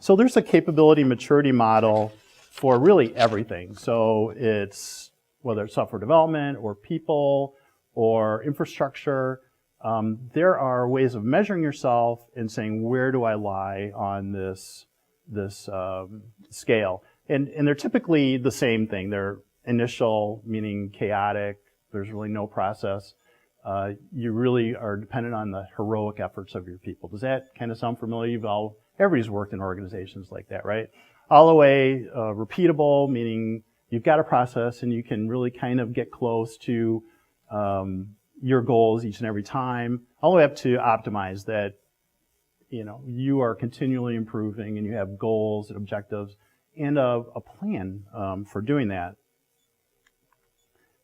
So there's a capability maturity model for really everything. So it's whether it's software development or people or infrastructure. There are ways of measuring yourself and saying, where do I lie on this scale? And they're typically the same thing. They're initial, meaning chaotic. There's really no process. You really are dependent on the heroic efforts of your people. Does that kind of sound familiar? Everybody's worked in organizations like that, right? All the way repeatable, meaning you've got a process and you can really kind of get close to your goals each and every time, all the way up to optimize that, you are continually improving and you have goals and objectives and a plan for doing that.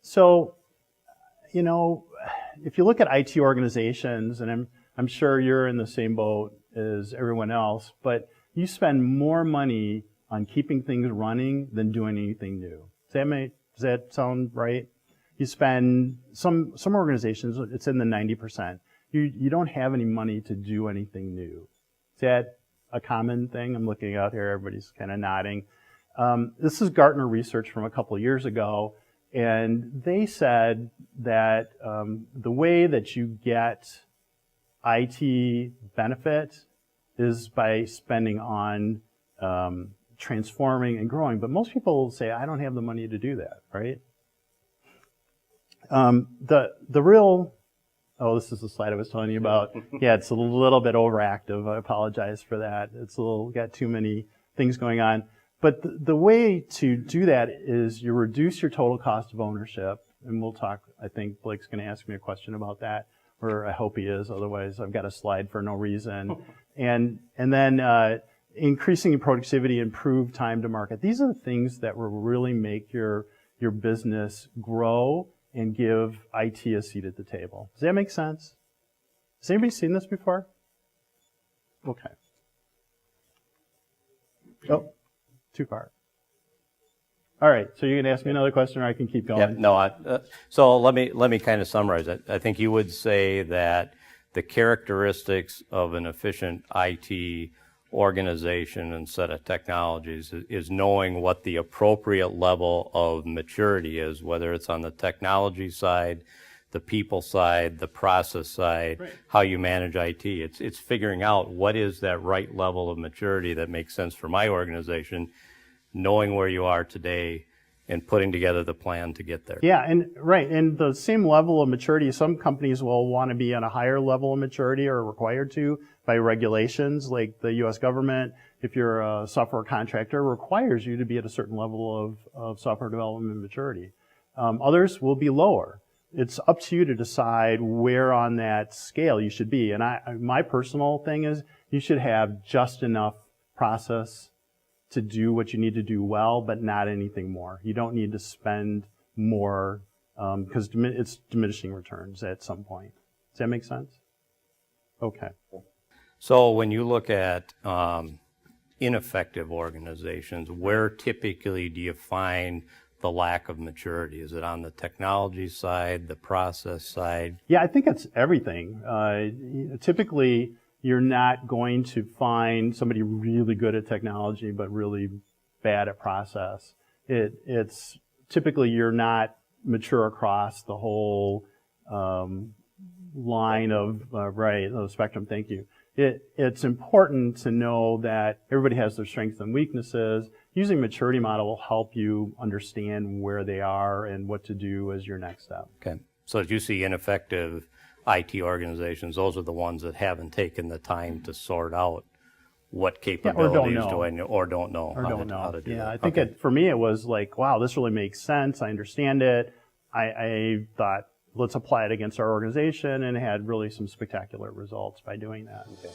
So, if you look at IT organizations, and I'm sure you're in the same boat as everyone else, but you spend more money on keeping things running than doing anything new. Does that sound right? You spend, some organizations, it's in the 90%. You don't have any money to do anything new. Is that a common thing? I'm looking out here, everybody's kind of nodding. This is Gartner research from a couple of years ago, and they said that the way that you get IT benefit is by spending on transforming and growing. But most people say, I don't have the money to do that, right? The real, this is the slide I was telling you about. Yeah, it's a little bit overactive. I apologize for that. It's got too many things going on. But the way to do that is you reduce your total cost of ownership, and we'll talk, I think Blake's going to ask me a question about that, or I hope he is, otherwise I've got a slide for no reason. And then increasing productivity, improve time to market. These are the things that will really make your business grow and give IT a seat at the table. Does that make sense? Has anybody seen this before? Okay. Oh. Too far. All right, so you're going to ask me another question, or I can keep going? Yeah, no. So let me kind of summarize it. I think you would say that the characteristics of an efficient IT organization and set of technologies is knowing what the appropriate level of maturity is, whether it's on the technology side, the people side, the process side, right. How you manage IT. It's figuring out what is that right level of maturity that makes sense for my organization, knowing where you are today and putting together the plan to get there. Yeah, and the same level of maturity, some companies will want to be on a higher level of maturity or required to by regulations, like the U.S. government, if you're a software contractor, requires you to be at a certain level of software development maturity. Others will be lower. It's up to you to decide where on that scale you should be. And my personal thing is you should have just enough process to do what you need to do well, but not anything more. You don't need to spend more because it's diminishing returns at some point. Does that make sense? Okay. So when you look at ineffective organizations, where typically do you find the lack of maturity? Is it on the technology side, the process side? Yeah, I think it's everything. Typically, you're not going to find somebody really good at technology but really bad at process. It's typically you're not mature across the whole line of the spectrum. Thank you. It's important to know that everybody has their strengths and weaknesses. Using maturity model will help you understand where they are and what to do as your next step. Okay. So as you see ineffective IT organizations, those are the ones that haven't taken the time to sort out what capabilities do I know, or don't know how to do that. Yeah, I think for me it was like, wow, this really makes sense. I understand it. I thought, let's apply it against our organization, and had really some spectacular results by doing that. Okay.